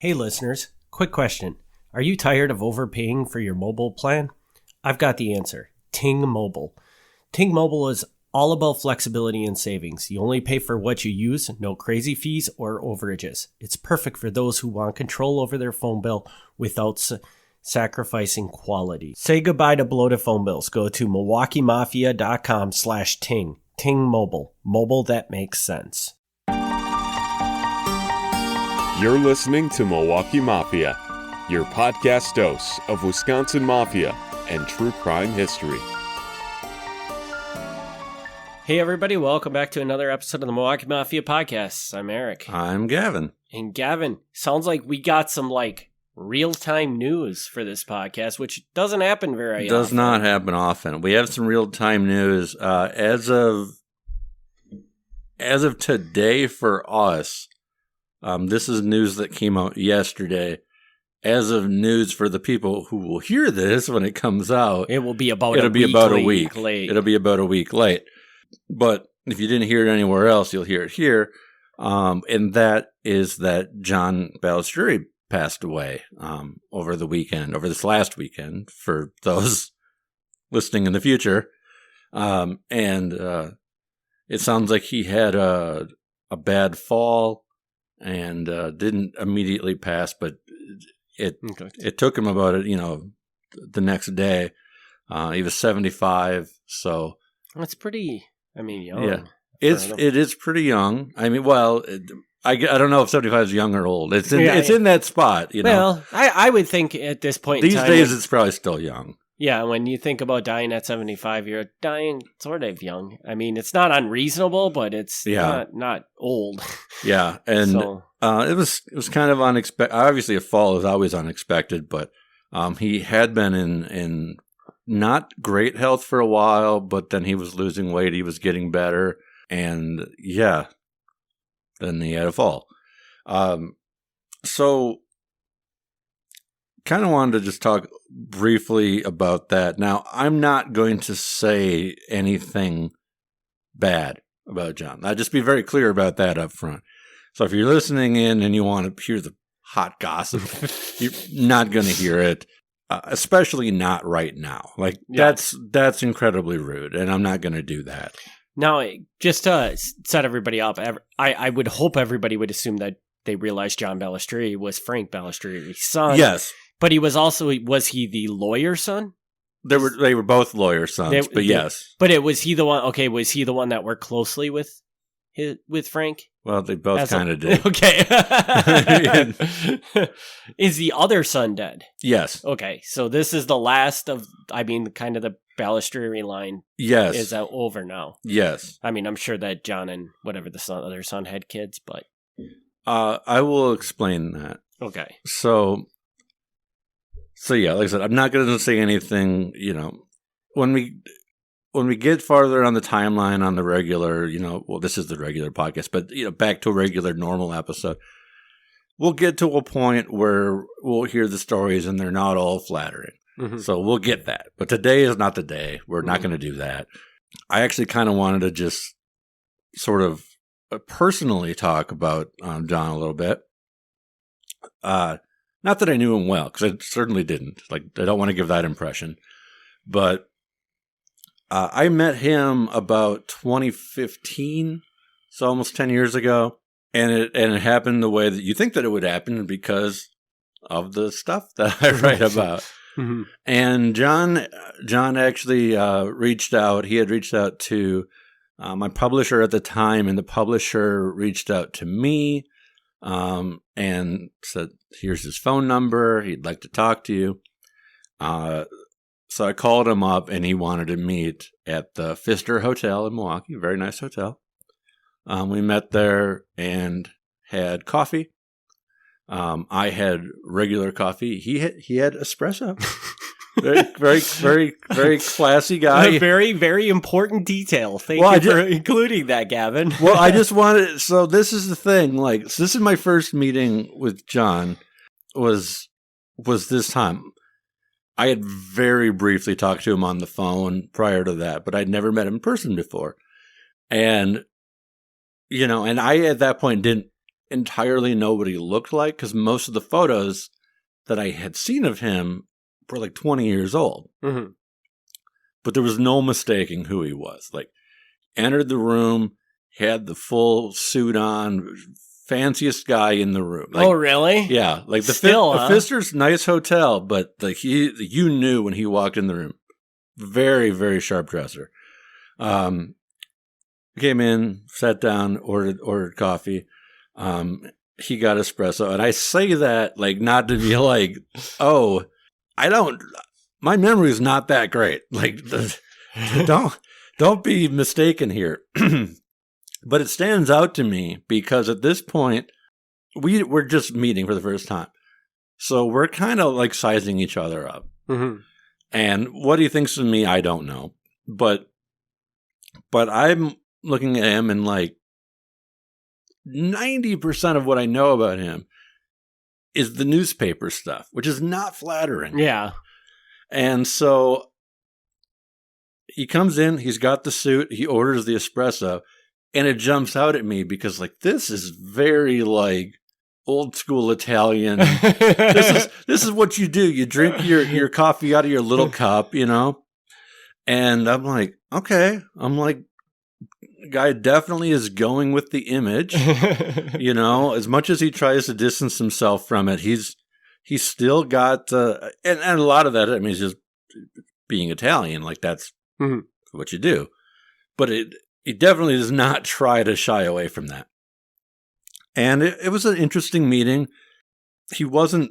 Hey listeners, quick question. Are you tired of overpaying for your mobile plan? I've got the answer. Ting Mobile. Ting Mobile is all about flexibility and savings. You only pay for what you use, no crazy fees or overages. It's perfect for those who want control over their phone bill without sacrificing quality. Say goodbye to bloated phone bills. Go to MilwaukeeMafia.com/Ting. Ting Mobile. Mobile that makes sense. You're listening to Milwaukee Mafia, your podcast dose of Wisconsin Mafia and true crime history. Hey everybody, welcome back to another episode of the Milwaukee Mafia podcast. I'm Eric. I'm Gavin. And Gavin, sounds like we got some real-time news for this podcast, which doesn't happen very often. Does not happen often. We have some real-time news. As of today for us, this is news that came out yesterday. As of news for the people who will hear this when it comes out, it will be about a week late. It'll be about a week late. But if you didn't hear it anywhere else, you'll hear it here. And that is that John Balistrieri passed away over this last weekend, for those listening in the future. And it sounds like he had a bad fall and didn't immediately pass, but it took him about the next day. He was 75, so that's pretty. Young. Yeah, it is pretty young. I don't know if 75 is young or old. It's in that spot. Well, I would think at this point these in time, days it's probably still young. Yeah, when you think about dying at 75, you're dying sort of young. It's not unreasonable, but it's not old. Yeah, and so. It was kind of unexpected. Obviously, a fall is always unexpected, but he had been in not great health for a while, but then he was losing weight. He was getting better, and then he had a fall. So kind of wanted to just talk briefly about that. Now, I'm not going to say anything bad about John. I'll just be very clear about that up front. So if you're listening in and you want to hear the hot gossip, you're not going to hear it, especially not right now. That's incredibly rude, and I'm not going to do that. Now, just to set everybody up, I would hope everybody would assume that they realized John Balistrieri was Frank Balistrieri's son. Yes. But was he the lawyer's son? They were both lawyer sons, yes. But was he the one? Okay, was he the one that worked closely with Frank? Well, they both kind of did. Okay. Is the other son dead? Yes. Okay, so this is the last of, kind of the Balistrieri line. Yes. Is over now. Yes. I'm sure that John and whatever other son had kids, but I will explain that. Okay. So yeah, like I said, I'm not going to say anything, when we get farther on the timeline on the regular, this is the regular podcast, but, back to a regular normal episode, we'll get to a point where we'll hear the stories and they're not all flattering. Mm-hmm. So we'll get that. But today is not the day. We're not going to do that. I actually kind of wanted to just sort of personally talk about John a little bit. Not that I knew him well, because I certainly didn't. I don't want to give that impression. But I met him about 2015, so almost 10 years ago. And it happened the way that you think that it would happen because of the stuff that I write about. Mm-hmm. And John actually reached out. He had reached out to my publisher at the time, and the publisher reached out to me. And said, here's his phone number. He'd like to talk to you. So I called him up, and he wanted to meet at the Pfister Hotel in Milwaukee, a very nice hotel. We met there and had coffee. I had regular coffee. He had espresso. Very, very, very, very classy guy. A very, very important detail. Thank you for including that, Gavin. Well, I just wanted. So this is the thing. So this is my first meeting with John. Was this time? I had very briefly talked to him on the phone prior to that, but I'd never met him in person before. And and I at that point didn't entirely know what he looked like because most of the photos that I had seen of him were like 20 years old. Mm-hmm. But there was no mistaking who he was. Like, entered the room, had the full suit on, fanciest guy in the room. Like, oh, really? Yeah. Like the Pfister's nice hotel, but you knew when he walked in the room. Very, very sharp dresser. Came in, sat down, ordered coffee. He got espresso. And I say that like not to be like, oh, my memory is not that great. Like, don't be mistaken here. But it stands out to me because at this point, we're just meeting for the first time. So we're kind of like sizing each other up. Mm-hmm. And what he thinks of me, I don't know. But I'm looking at him and like 90% of what I know about him is the newspaper stuff, which is not flattering. Yeah. And so he comes in, he's got the suit, he orders the espresso, and it jumps out at me because like this is very like old school Italian. This is what you do. You drink your coffee out of your little cup, you know? And I'm like, okay. I'm like, guy definitely is going with the image. You know, as much as he tries to distance himself from it, he's still got and a lot of that, I mean, is just being Italian. Like that's what you do. But he definitely does not try to shy away from that. And it was an interesting meeting. He wasn't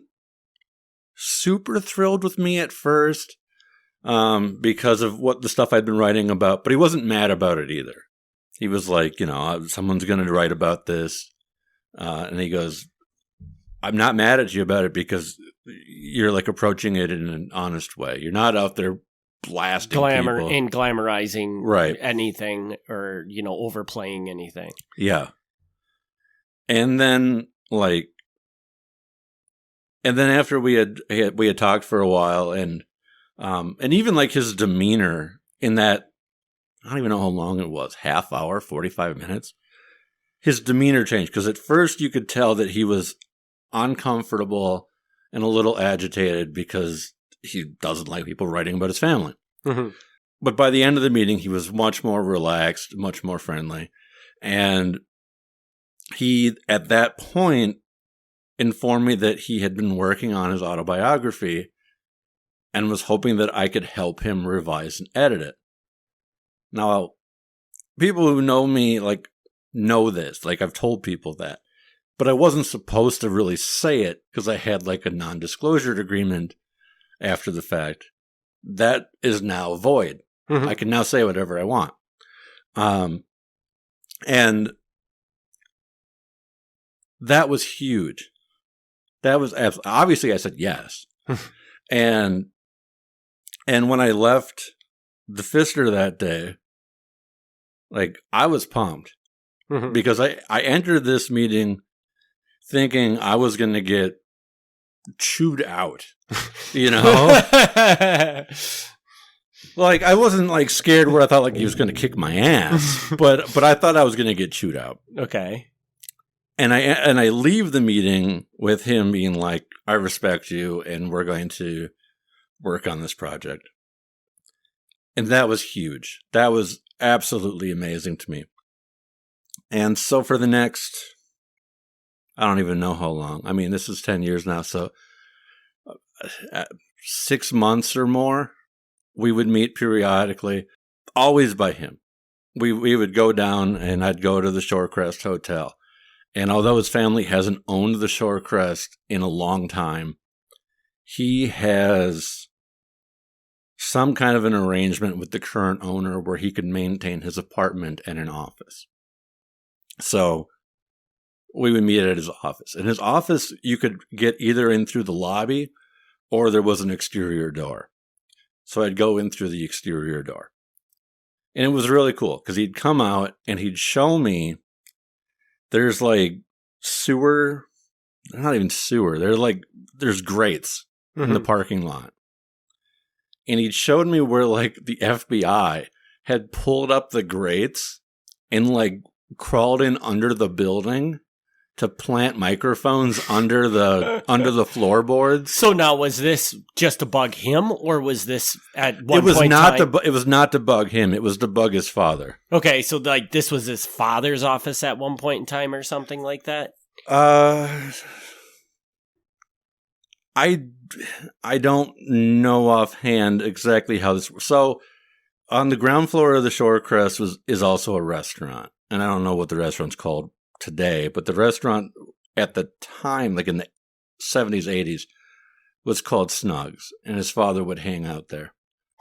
super thrilled with me at first because of what the stuff I'd been writing about, but he wasn't mad about it either. He was like, you know, someone's going to write about this. And he goes, I'm not mad at you about it because you're like approaching it in an honest way. You're not out there blasting people. And glamorizing right. anything or, you know, overplaying anything. Yeah. And then after we had talked for a while and even like his demeanor in that, I don't even know how long it was, half hour, 45 minutes. His demeanor changed because at first you could tell that he was uncomfortable and a little agitated because he doesn't like people writing about his family. Mm-hmm. But by the end of the meeting, he was much more relaxed, much more friendly. And he, at that point, informed me that he had been working on his autobiography and was hoping that I could help him revise and edit it. Now, people who know me, like, know this. Like, I've told people that. But I wasn't supposed to really say it because I had, like, a non-disclosure agreement after the fact. That is now void. Mm-hmm. I can now say whatever I want. And that was huge. That was obviously I said yes. and when I left the Pfister that day, like I was pumped because I entered this meeting thinking I was going to get chewed out, you know? Like I wasn't like scared where I thought like he was going to kick my ass, but I thought I was going to get chewed out. Okay. And I leave the meeting with him being like, I respect you and we're going to work on this project. And that was huge. That was absolutely amazing to me. And so for the next, I don't even know how long. I mean, this is 10 years now. So 6 months or more, we would meet periodically, always by him. We would go down and I'd go to the Shorecrest Hotel. And although his family hasn't owned the Shorecrest in a long time, he has some kind of an arrangement with the current owner where he could maintain his apartment and an office. So we would meet at his office. In his office, you could get either in through the lobby or there was an exterior door. So I'd go in through the exterior door. And it was really cool because he'd come out and he'd show me there's like sewer, not even sewer. There's grates in the parking lot. And he showed me where like the FBI had pulled up the grates and like crawled in under the building to plant microphones under the floorboards. So now, was this just to bug him, or was this at one It was point not time? it was not to bug him. It was to bug his father. Okay, so like this was his father's office at one point in time, or something like that. I don't know offhand exactly how this. So, on the ground floor of the Shorecrest is also a restaurant, and I don't know what the restaurant's called today, but the restaurant at the time, like in the 70s, 80s, was called Snugs, and his father would hang out there.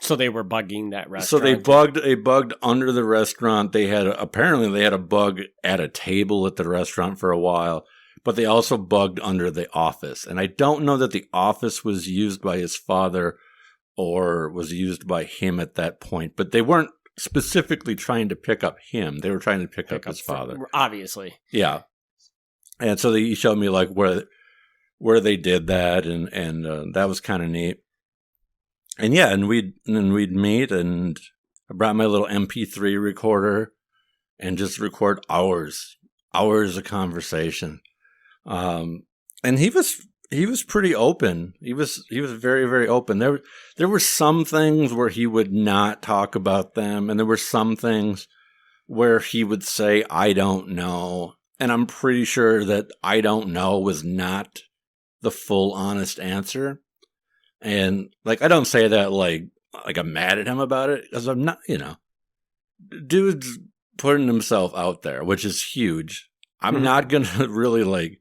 So they were bugging that restaurant. So they bugged under the restaurant. Apparently they had a bug at a table at the restaurant for a while, but they also bugged under the office. And I don't know that the office was used by his father or was used by him at that point, but they weren't specifically trying to pick up him. They were trying to pick up his father. Obviously. Yeah. And so he showed me like where they did that, and that was kind of neat. And yeah, and we'd meet, and I brought my little MP3 recorder and just record hours of conversation. And he was pretty open. He was very, very open. There were some things where he would not talk about them, and there were some things where he would say, "I don't know." And I'm pretty sure that "I don't know" was not the full honest answer. And like, I don't say that like I'm mad at him about it, because I'm not, dude's putting himself out there, which is huge. I'm not going to really like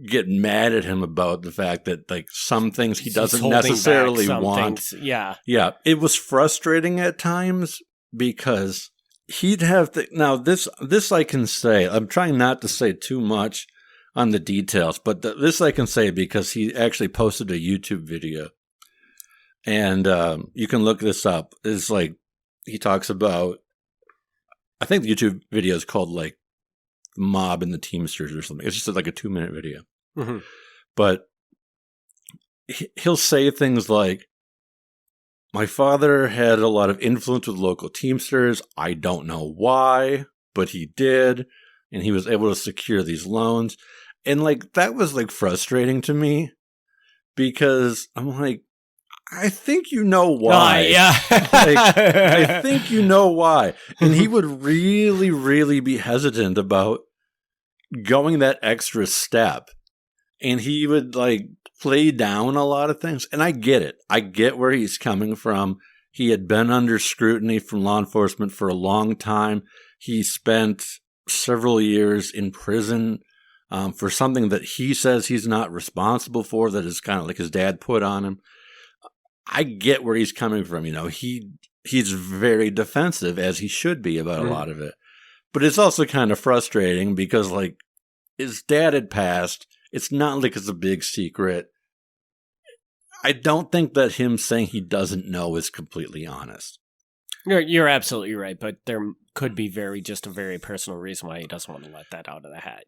get mad at him about the fact that like some things he doesn't necessarily want. Yeah. Yeah. It was frustrating at times because he'd have to, now this I can say, I'm trying not to say too much on the details, but this I can say because he actually posted a YouTube video, and you can look this up. It's like, he talks about, I think the YouTube video is called like Mob and the Teamsters or something. It's just like a 2-minute video. Mm-hmm. But he'll say things like, "My father had a lot of influence with local Teamsters. I don't know why, but he did. And he was able to secure these loans." And like, that was like frustrating to me, because I'm like, I think you know why. Yeah. I think you know why. And he would really, really be hesitant about going that extra step. And he would like play down a lot of things. And I get it. I get where he's coming from. He had been under scrutiny from law enforcement for a long time. He spent several years in prison for something that he says he's not responsible for, that is kind of like his dad put on him. I get where he's coming from. He's very defensive, as he should be, about a lot of it. But it's also kind of frustrating because like, his dad had passed. It's not like it's a big secret. I don't think that him saying he doesn't know is completely honest. You're absolutely right, but there could be just a very personal reason why he doesn't want to let that out of the hat,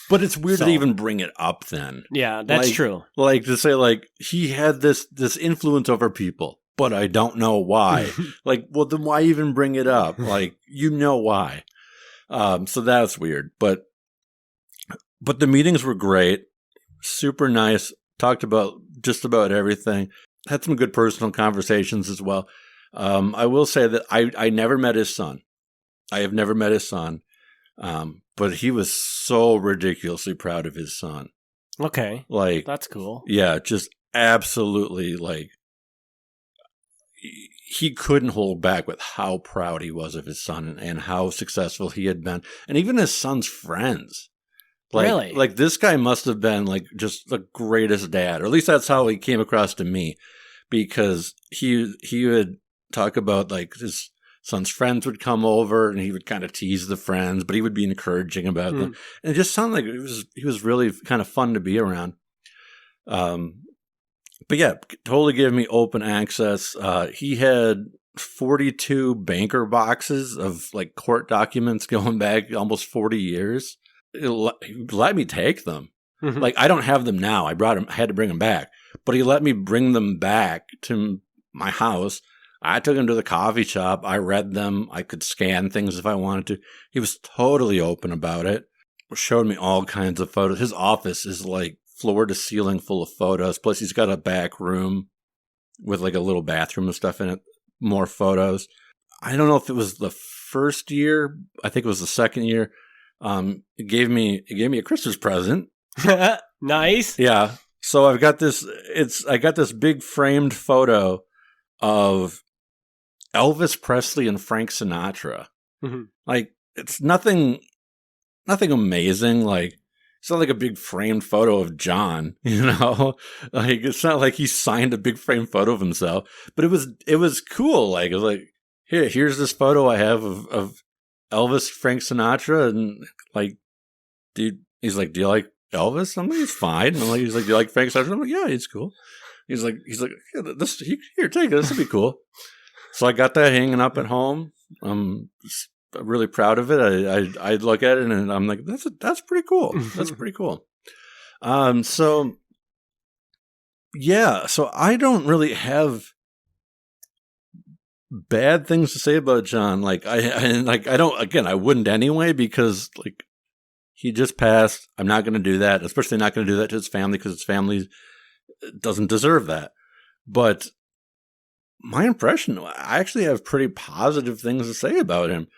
But it's weird to even bring it up then. Yeah, that's true. Like, to say like, he had this influence over people, but I don't know why. Like, well, then why even bring it up? Like, why. So that's weird. But the meetings were great. Super nice. Talked about just about everything. Had some good personal conversations as well. I will say that I never met his son. I have never met his son. But he was so ridiculously proud of his son. Okay. Like, that's cool. Yeah, just absolutely, like, he couldn't hold back with how proud he was of his son and how successful he had been. And even his son's friends. Like, really? Like, this guy must have been like just the greatest dad, or at least that's how he came across to me, because he would talk about like his son's friends would come over and he would kind of tease the friends, but he would be encouraging about them. And it just sounded like he was really kind of fun to be around. But yeah, totally gave me open access. He had 42 banker boxes of like court documents going back almost 40 years. He let me take them. Like, I don't have them now. I had to bring them back, but he let me bring them back to my house. I took them to the coffee shop. I read them. I could scan things if I wanted to. He was totally open about it. showed me all kinds of photos. His office is like floor to ceiling full of photos. Plus, he's got a back room with like a little bathroom and stuff in it. More photos. I don't know if it was the first year. I think it was the second year. It gave me a Christmas present. Nice. Yeah. So I got this big framed photo of Elvis Presley and Frank Sinatra. Mm-hmm. Like, it's nothing amazing. Like, it's not like a big framed photo of John, you know? Like, it's not like he signed a big framed photo of himself, but it was cool. Like, it was like, here's this photo I have of Elvis, Frank Sinatra, and like, he's like, do you like Elvis? I'm like, he's fine. And he's like, do you like Frank Sinatra? I'm like, yeah, he's cool. He's like, here, take it. This would be cool. So I got that hanging up at home. I'm really proud of it. I look at it and I'm like, that's pretty cool. That's pretty cool. So yeah, so I don't really have bad things to say about John. Like I wouldn't anyway, because like, he just passed. I'm not going to do that, especially not going to do that to his family, because his family doesn't deserve that. But my impression, I actually have pretty positive things to say about him.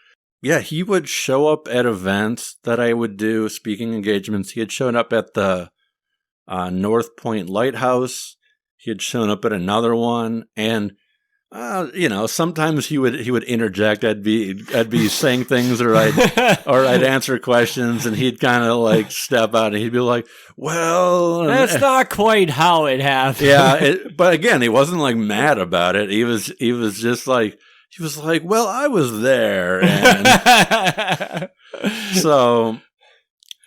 Yeah, he would show up at events that I would do, speaking engagements. He had shown up at the North Point Lighthouse. He had shown up at another one, and sometimes he would interject. I'd be saying things, or I'd answer questions, and he'd kind of like step out, and he'd be like, "Well, that's not quite how it happened." Yeah, but again, he wasn't like mad about it. He was just like, "Well, I was there," and so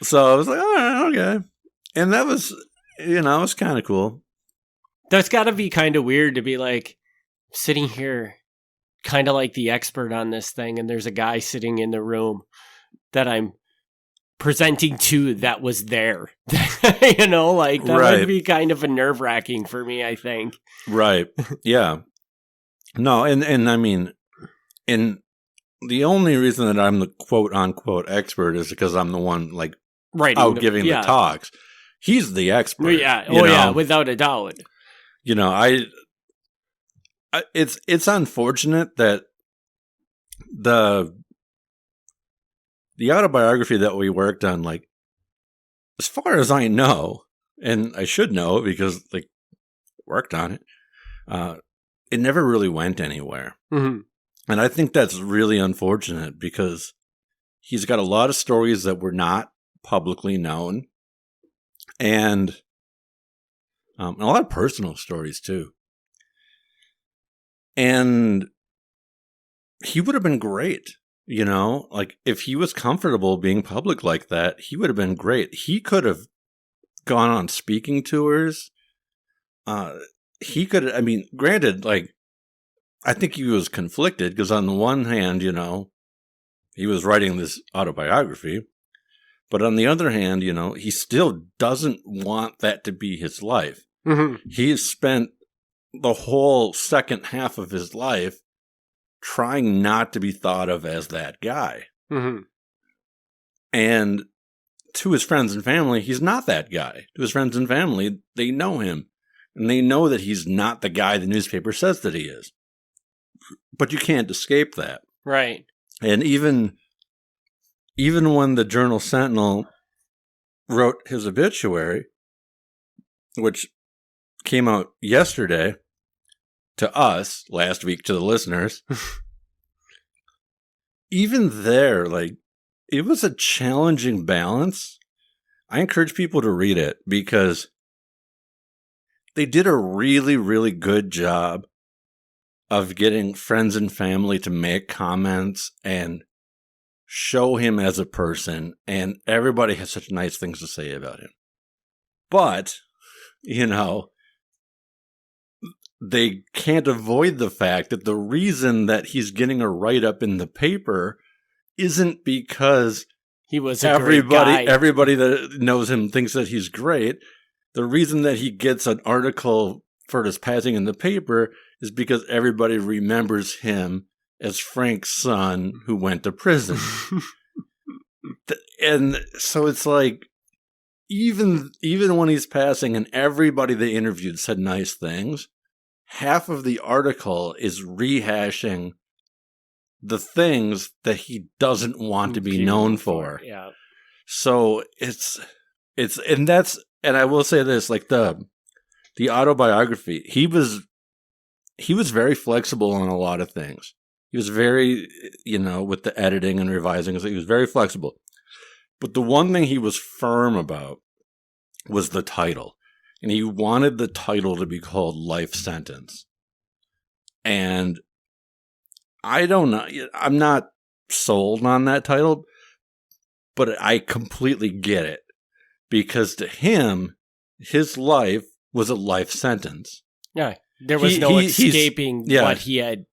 I was like, "All right, okay," and that was, it was kind of cool. That's got to be kind of weird to be like, sitting here kind of like the expert on this thing, and there's a guy sitting in the room that I'm presenting to that was there. Like that right. would be kind of a nerve-wracking for me, I think. Right. Yeah. No, and I mean, and the only reason that I'm the quote unquote expert is because I'm the one like out giving the talks. He's the expert. Yeah. Yeah, without a doubt. It's unfortunate that the autobiography that we worked on, like, as far as I know, and I should know because like worked on it, it never really went anywhere. Mm-hmm. And I think that's really unfortunate, because he's got a lot of stories that were not publicly known, and a lot of personal stories too. And he would have been great, like if he was comfortable being public like that, he would have been great. He could have gone on speaking tours. He could, I mean, granted, like, I think he was conflicted, because on the one hand, he was writing this autobiography, but on the other hand, he still doesn't want that to be his life. Mm-hmm. He's spent the whole second half of his life trying not to be thought of as that guy. Mm-hmm. And to his friends and family, he's not that guy. To his friends and family, they know him, and they know that he's not the guy the newspaper says that he is. But you can't escape that. Right. And even when the Journal Sentinel wrote his obituary, which came out yesterday to us, last week to the listeners, even there, like, it was a challenging balance. I encourage people to read it, because they did a really, really good job of getting friends and family to make comments and show him as a person, and everybody has such nice things to say about him. But, they can't avoid the fact that the reason that he's getting a write-up in the paper isn't because he was great guy. Everybody that knows him thinks that he's great. The reason that he gets an article for his passing in the paper is because everybody remembers him as Frank's son who went to prison. And so it's like, even when he's passing and everybody they interviewed said nice things, half of the article is rehashing the things that he doesn't want to be known for. Yeah. So and I will say this, like the autobiography, he was very flexible on a lot of things. He was very, with the editing and revising, he was very flexible. But the one thing he was firm about was the title. And he wanted the title to be called Life Sentence. And I don't know. I'm not sold on that title, but I completely get it. Because to him, his life was a life sentence. Yeah. There was no escaping what he had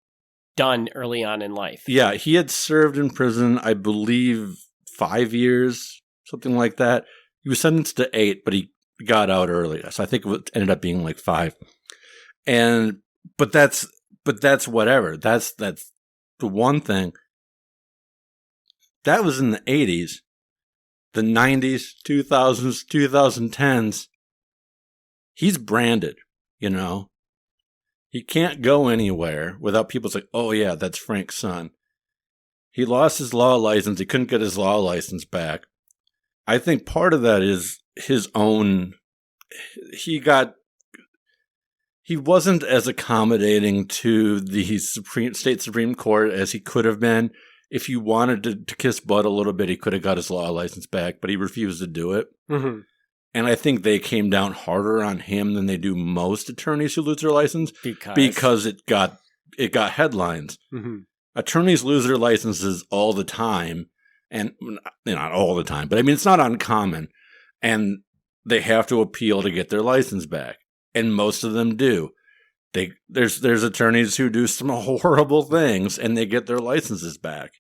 done early on in life. Yeah. He had served in prison, I believe, 5 years, something like that. He was sentenced to 8, but he got out early. So I think it ended up being like 5. But that's whatever. That's the one thing. That was in the 80s, the 90s, 2000s, 2010s. He's branded, He can't go anywhere without people saying, oh yeah, that's Frank's son. He lost his law license. He couldn't get his law license back. I think part of that is his own. He wasn't as accommodating to the state Supreme Court as he could have been. If he wanted to kiss butt a little bit, he could have got his law license back, but he refused to do it. Mm-hmm. And I think they came down harder on him than they do most attorneys who lose their license because it got headlines. Mm-hmm. Attorneys lose their licenses all the time, and not all the time, but I mean, it's not uncommon, and they have to appeal to get their license back, and most of them do. There's attorneys who do some horrible things, and they get their licenses back.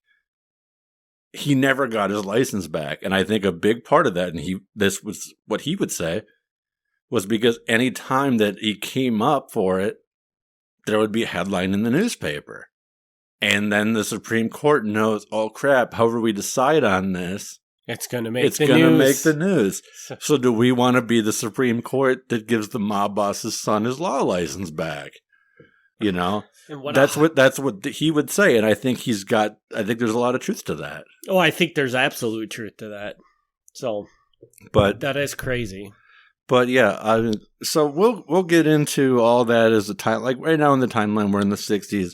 He never got his license back, and I think a big part of that, and this was what he would say, was because any time that he came up for it, there would be a headline in the newspaper. And then the Supreme Court knows, oh crap, however we decide on this, it's going to make the news. So do we want to be the Supreme Court that gives the mob boss's son his law license back? That's what he would say. And I think there's a lot of truth to that. Oh, I think there's absolute truth to that. So, but that is crazy. But yeah, so we'll get into all that as a time. Like right now in the timeline, we're in the 60s.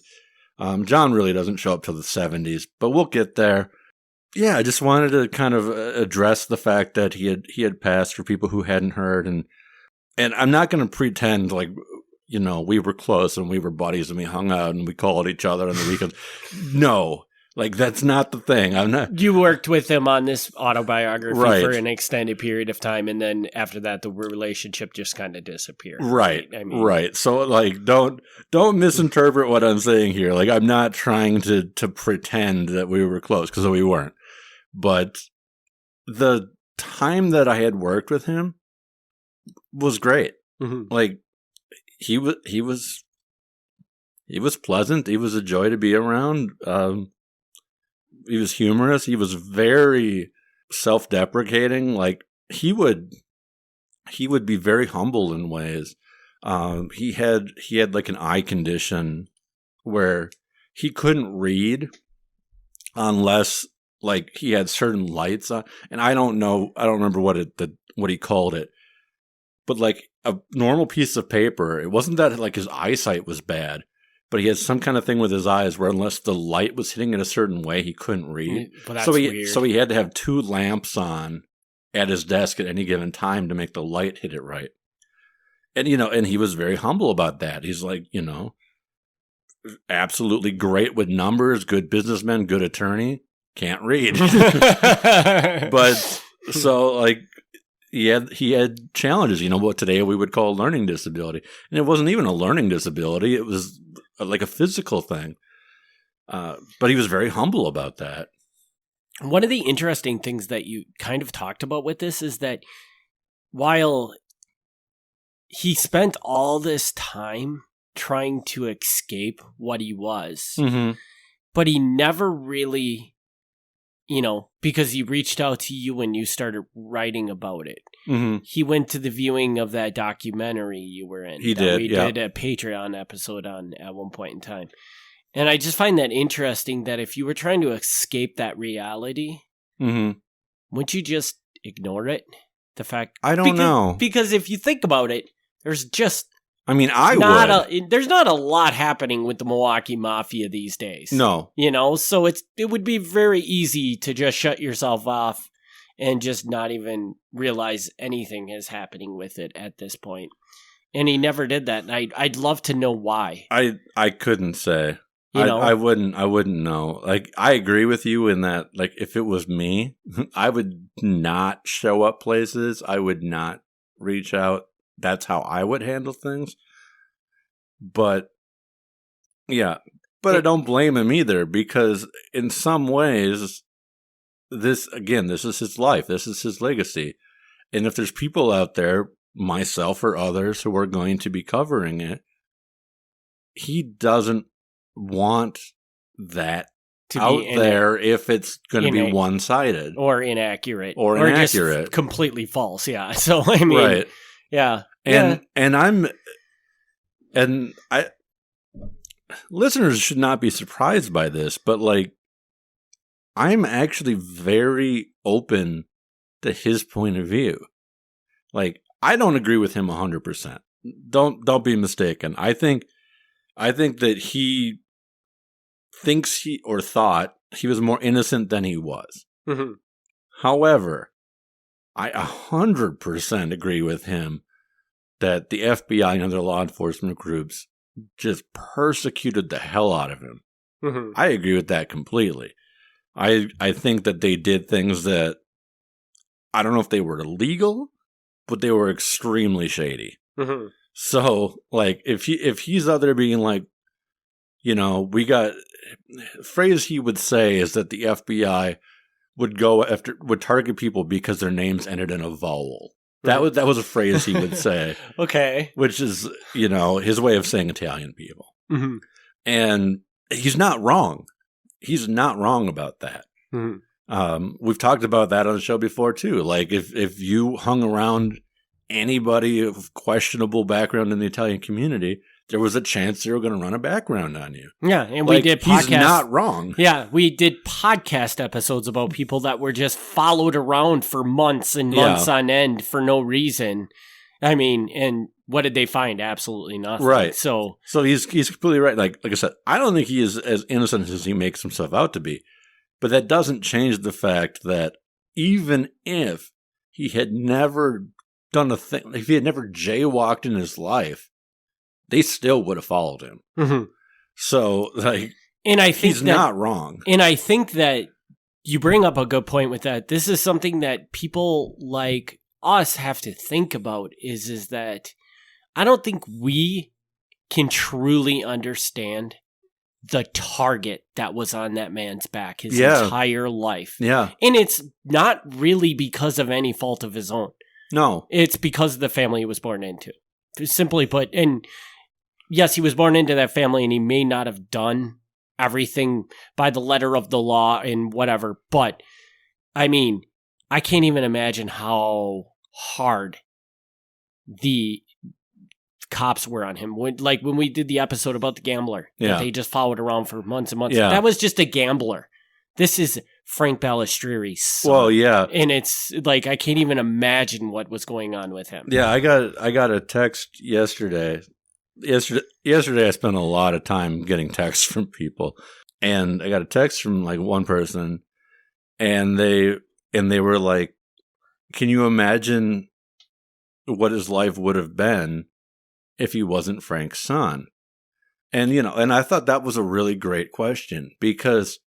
John really doesn't show up till the 70s, but we'll get there. Yeah, I just wanted to kind of address the fact that he had passed for people who hadn't heard, and I'm not going to pretend like we were close and we were buddies and we hung out and we called each other on the weekends. No, like that's not the thing. I'm not. You worked with him on this autobiography for an extended period of time, and then after that, the relationship just kind of disappeared. Right. I mean, right. So like, don't misinterpret what I'm saying here. Like, I'm not trying to pretend that we were close because we weren't. But the time that I had worked with him was great. Mm-hmm. Like he was pleasant. He was a joy to be around. He was humorous. He was very self-deprecating. Like he would be very humble in ways. He had like an eye condition where he couldn't read unless like he had certain lights on. And I don't remember what he called it. But like a normal piece of paper, it wasn't that like his eyesight was bad. But he had some kind of thing with his eyes where unless the light was hitting it a certain way, he couldn't read. Well, that's weird. So he had to have 2 lamps on at his desk at any given time to make the light hit it right. And, and he was very humble about that. He's like, absolutely great with numbers, good businessman, good attorney, can't read. But so like, he had challenges, what today we would call a learning disability. And it wasn't even a learning disability. It was like a physical thing. But he was very humble about that. One of the interesting things that you kind of talked about with this is that while he spent all this time trying to escape what he was, mm-hmm. but he never really because he reached out to you when you started writing about it. Mm-hmm. He went to the viewing of that documentary you were in. He did, We did a Patreon episode on at one point in time. And I just find that interesting that if you were trying to escape that reality, wouldn't you just ignore it? The fact I don't know. Because if you think about it, there's just would. There's not a lot happening with the Milwaukee Mafia these days. No. So it would be very easy to just shut yourself off and just not even realize anything is happening with it at this point. And he never did that. And I'd love to know why. I couldn't say. I wouldn't know. Like, I agree with you in that, like, if it was me, I would not show up places. I would not reach out. That's how I would handle things. But, yeah. But I don't blame him either, because in some ways, this is his life. This is his legacy. And if there's people out there, myself or others, who are going to be covering it, he doesn't want that to out be there if it's going to be one-sided. Or inaccurate. Or just completely false, yeah. So, I mean... Right. Yeah. Listeners should not be surprised by this, but like, I'm actually very open to his point of view. Like, I don't agree with him 100%. Don't be mistaken. I think that he thinks or thought he was more innocent than he was. Mm-hmm. However, I 100% agree with him that the FBI and other law enforcement groups just persecuted the hell out of him. Mm-hmm. I agree with that completely. I think that they did things that, I don't know if they were illegal, but they were extremely shady. Mm-hmm. So, like, if he's out there being like, the phrase he would say is that the FBI would target people because their names ended in a vowel. That was a phrase he would say. Okay. Which is, his way of saying Italian people. Mm-hmm. And he's not wrong. He's not wrong about that. Mm-hmm. We've talked about that on the show before too. Like, if you hung around anybody of questionable background in the Italian community, there was a chance they were going to run a background on you. Yeah, and we did podcasts. He's not wrong. Yeah, we did podcast episodes about people that were just followed around for months and months on end for no reason. I mean, and what did they find? Absolutely nothing. Right. So he's completely right. Like I said, I don't think he is as innocent as he makes himself out to be. But that doesn't change the fact that even if he had never done a thing, if he had never jaywalked in his life, they still would have followed him. Mm-hmm. So, like, and I think he's not wrong. And I think that you bring up a good point with that. This is something that people like us have to think about is that I don't think we can truly understand the target that was on that man's back his entire life. Yeah. And it's not really because of any fault of his own. No. It's because of the family he was born into. Simply put, and yes, he was born into that family and he may not have done everything by the letter of the law and whatever, but I mean, I can't even imagine how hard the cops were on him. When we did the episode about the gambler, that they just followed around for months and months. Yeah. That was just a gambler. This is Frank Balistrieri's son. Well, yeah. And it's like, I can't even imagine what was going on with him. Yeah, I got a text yesterday. Yesterday I spent a lot of time getting texts from people. And I got a text from like one person and they were like, can you imagine what his life would have been if he wasn't Frank's son? And and I thought that was a really great question because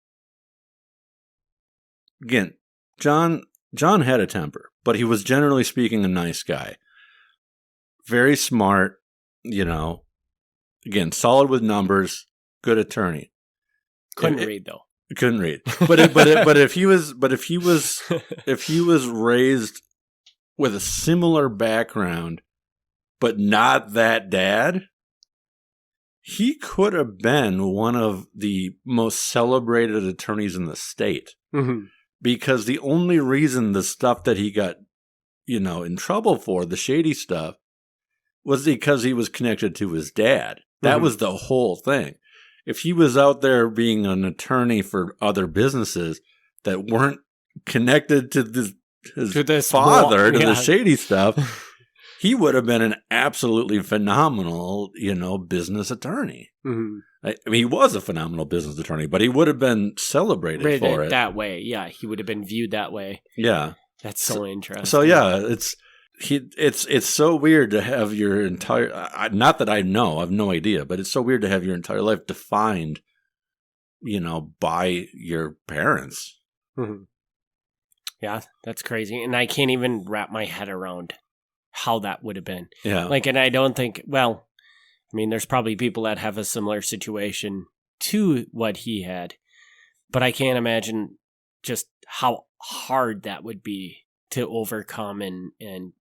again, John had a temper, but he was generally speaking a nice guy. Very smart, again, solid with numbers, good attorney. Couldn't read though. Couldn't read. But if he was raised with a similar background, but not that dad, he could have been one of the most celebrated attorneys in the state. Mm-hmm. because the only reason the stuff that he got, in trouble for, the shady stuff, was because he was connected to his dad. That was the whole thing. If he was out there being an attorney for other businesses that weren't connected to his father, to the shady stuff, he would have been an absolutely phenomenal, business attorney. Mm-hmm. I mean, he was a phenomenal business attorney, but he would have been celebrated for it. That way. Yeah, he would have been viewed that way. Yeah. That's so interesting. So, yeah, it's so weird to have your entire, not that I know, I have no idea, but it's so weird to have your entire life defined, by your parents. Mm-hmm. Yeah, that's crazy. And I can't even wrap my head around how that would have been. Yeah. And I don't think, there's probably people that have a similar situation to what he had, but I can't imagine just how hard that would be to overcome, and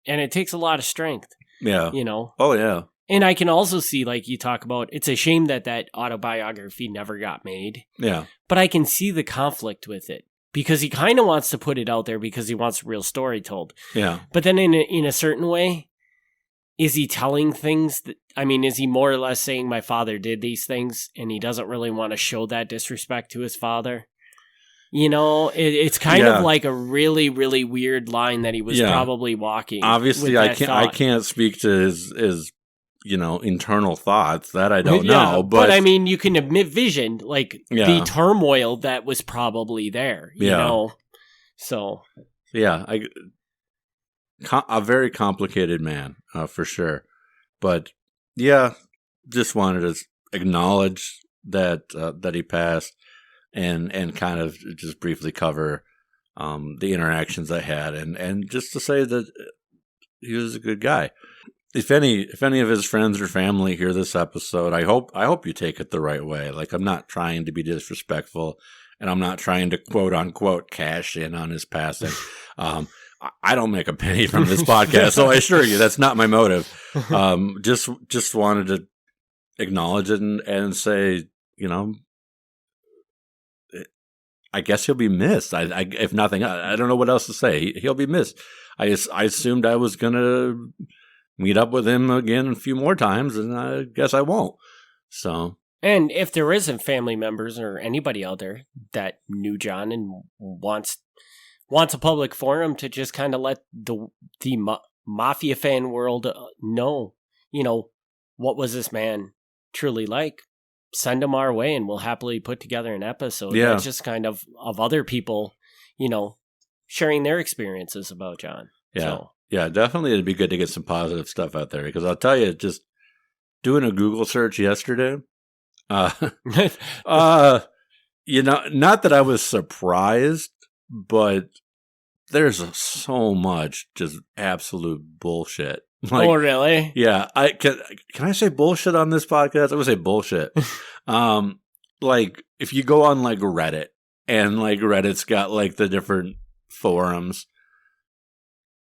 it takes a lot of strength. Yeah. Oh, yeah. And I can also see, like you talk about, it's a shame that autobiography never got made. Yeah. But I can see the conflict with it because he kind of wants to put it out there because he wants a real story told. Yeah. But then in a certain way, is he telling things that, is he more or less saying my father did these things and he doesn't really want to show that disrespect to his father? It's kind of like a really, really weird line that he was probably walking. Obviously, I can't speak to his internal thoughts. That I don't know. But you can envision the turmoil that was probably there. You know, so a very complicated man for sure. But just wanted to acknowledge that he passed. And kind of just briefly cover the interactions I had, and just to say that he was a good guy. If any of his friends or family hear this episode, I hope you take it the right way. Like, I'm not trying to be disrespectful, and I'm not trying to quote unquote cash in on his passing. I don't make a penny from this podcast, so I assure you that's not my motive. Just wanted to acknowledge it and say, I guess he'll be missed. If nothing, I don't know what else to say. He'll be missed. I assumed I was going to meet up with him again a few more times, and I guess I won't. So, and if there isn't family members or anybody out there that knew John and wants a public forum to just kind of let the mafia fan world know, what was this man truly like? Send them our way and we'll happily put together an episode. Yeah. That's just kind of other people, sharing their experiences about John. Yeah. So. Yeah, definitely it'd be good to get some positive stuff out there, because I'll tell you, just doing a Google search yesterday, not that I was surprised, but there's so much just absolute bullshit. Oh, really? Yeah. Can I say bullshit on this podcast? I would say bullshit. If you go on Reddit, and Reddit's got the different forums,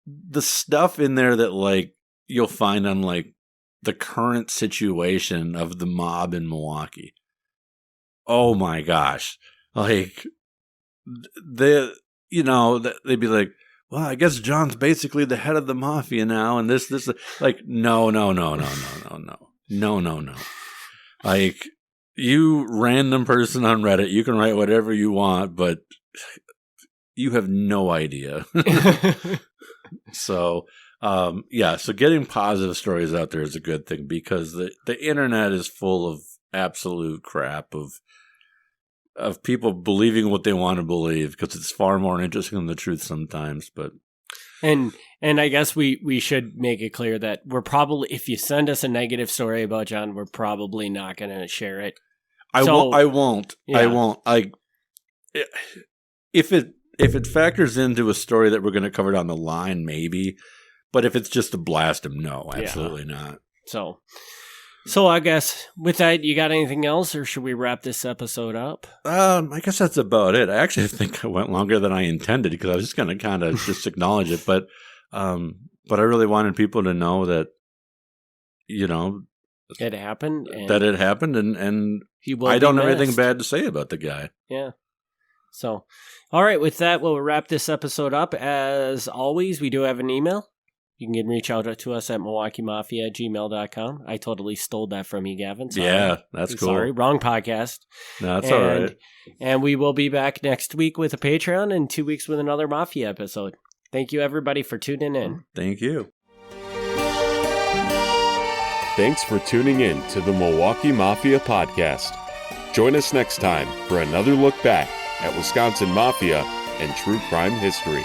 the stuff in there that you'll find on the current situation of the mob in Milwaukee. Oh my gosh. They'd be like, well, I guess John's basically the head of the mafia now, and this, no. You random person on Reddit, you can write whatever you want, but you have no idea. So, so getting positive stories out there is a good thing, because the internet is full of absolute crap of people believing what they want to believe, because it's far more interesting than the truth sometimes. But and I guess we should make it clear that we're probably, if you send us a negative story about John, we're probably not going to share it. I won't. If it factors into a story that we're going to cover down the line, maybe. But if it's just to blast him, no, absolutely not. So I guess with that, you got anything else, or should we wrap this episode up? I guess that's about it. I actually think I went longer than I intended, because I was just going to kind of just acknowledge it. But I really wanted people to know that, it happened. And I don't have anything bad to say about the guy. Yeah. So, all right, with that, we'll wrap this episode up. As always, we do have an email. You can reach out to us at MilwaukeeMafia@gmail.com. I totally stole that from you, Gavin. Sorry. Yeah, that's cool. Sorry, wrong podcast. No, that's all right. And we will be back next week with a Patreon and 2 weeks with another Mafia episode. Thank you, everybody, for tuning in. Thank you. Thanks for tuning in to the Milwaukee Mafia Podcast. Join us next time for another look back at Wisconsin Mafia and true crime history.